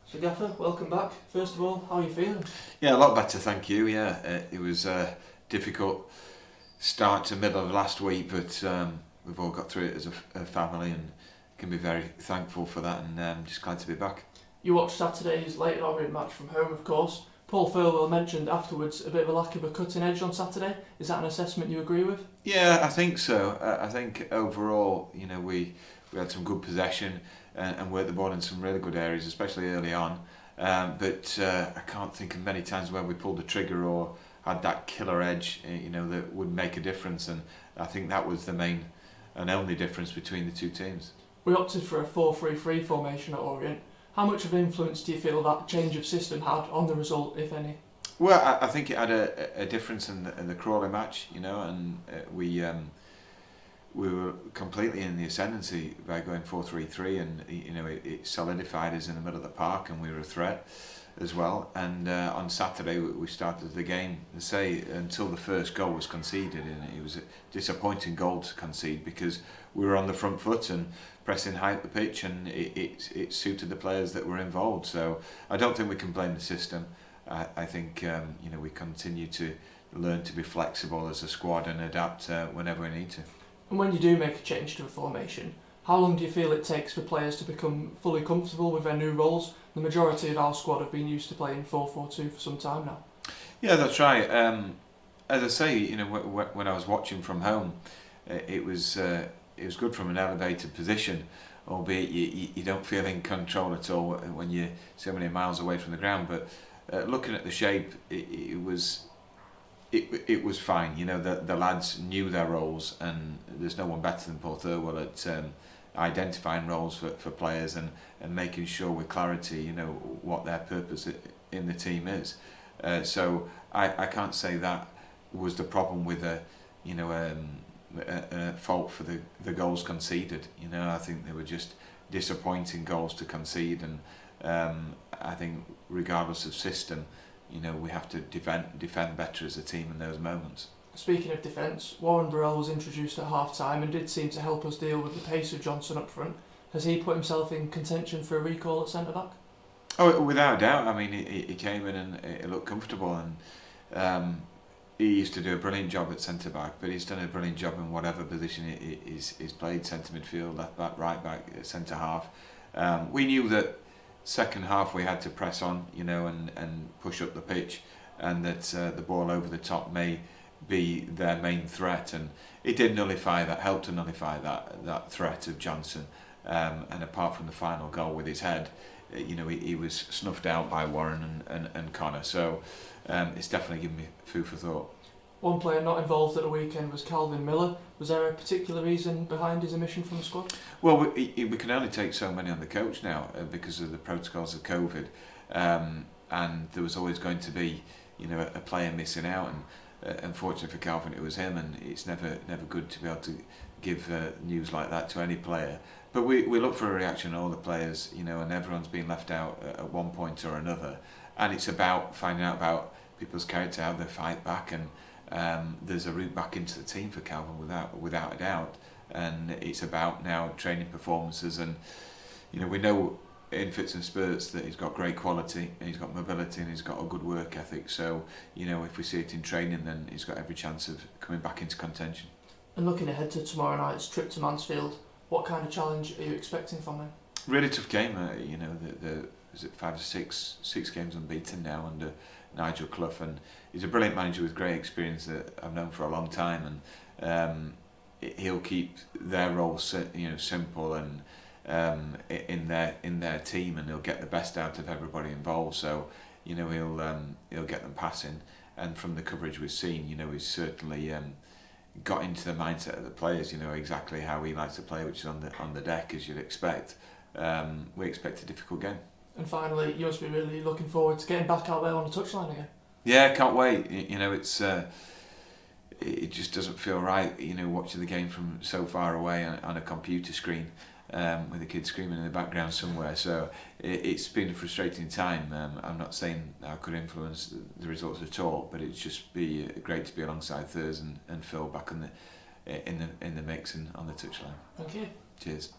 So Gaffer, welcome back. First of all, how are you feeling? Yeah, a lot better, thank you. Yeah, it was a difficult start to middle of last week, but we've all got through it as a family and can be very thankful for that, and just glad to be back. You watched Saturday's Leighton Orient match from home, of course. Paul Furwell mentioned afterwards a bit of a lack of a cutting edge on Saturday. Is that an assessment you agree with? Yeah, I think so. I think overall, we had some good possession and worked the ball in some really good areas, especially early on. But I can't think of many times where we pulled the trigger or had that killer edge, that would make a difference. And I think that was the main and only difference between the two teams. We opted for a 4-3-3 formation at Orient. How much of an influence do you feel that change of system had on the result, if any? Well, I think it had a difference in the Crawley match, and we were completely in the ascendancy by going 4-3-3, and it solidified us in the middle of the park, and we were a threat as well. And on Saturday we started the game, say, until the first goal was conceded, and it was a disappointing goal to concede because we were on the front foot and pressing high up the pitch, and it suited the players that were involved. So I don't think we can blame the system. I think we continue to learn to be flexible as a squad and adapt whenever we need to. And when you do make a change to a formation, how long do you feel it takes for players to become fully comfortable with their new roles? The majority of our squad have been used to playing 4-4-2 for some time now. Yeah, that's right. As I say, when I was watching from home, it was good from an elevated position, albeit you don't feel in control at all when you're so many miles away from the ground. But looking at the shape, it was fine. The lads knew their roles, and there's no one better than Paul Thurwell at identifying roles for players and making sure with clarity, what their purpose in the team is. So I can't say that was the problem with a fault for the goals conceded. I think they were just disappointing goals to concede, and I think regardless of system, we have to defend better as a team in those moments. Speaking of defence, Warren Burrell was introduced at half-time and did seem to help us deal with the pace of Johnson up front. Has he put himself in contention for a recall at centre-back? Oh, without a doubt. I mean, he came in and it looked comfortable, and he used to do a brilliant job at centre-back, but he's done a brilliant job in whatever position he's played, centre midfield, left back, right back, centre half. We knew that second half we had to press on, and push up the pitch, and that the ball over the top may be their main threat, and it did help to nullify that threat of Johnson, and apart from the final goal with his head, he was snuffed out by Warren and Connor, so it's definitely given me food for thought. One player not involved at the weekend was Calvin Miller. Was there a particular reason behind his omission from the squad? Well, we can only take so many on the coach now because of the protocols of COVID, and there was always going to be a player missing out, and unfortunately for Calvin it was him, and it's never good to be able to give news like that to any player. But we look for a reaction on all the players, and everyone's been left out at one point or another, and it's about finding out about people's character, how they fight back, and there's a route back into the team for Calvin without a doubt, and it's about now training performances, and we know in fits and spurts that he's got great quality, and he's got mobility, and he's got a good work ethic, so if we see it in training, then he's got every chance of coming back into contention. And looking ahead to tomorrow night's trip to Mansfield, what kind of challenge are you expecting from him? Really tough game. Is it 5 or 6 games unbeaten now under Nigel Clough, and he's a brilliant manager with great experience that I've known for a long time, and he'll keep their role simple and in their team, and he'll get the best out of everybody involved. So he'll get them passing, and from the coverage we've seen, he's certainly got into the mindset of the players. Exactly how he likes to play, which is on the deck, as you'd expect. We expect a difficult game. And finally, you must be really looking forward to getting back out there on the touchline again. Yeah, can't wait. It's it just doesn't feel right, watching the game from so far away on a computer screen, with the kids screaming in the background somewhere. So it's been a frustrating time. I'm not saying I could influence the results at all, but it'd just be great to be alongside Thurs and Phil back in the mix and on the touchline. Thank you. Cheers.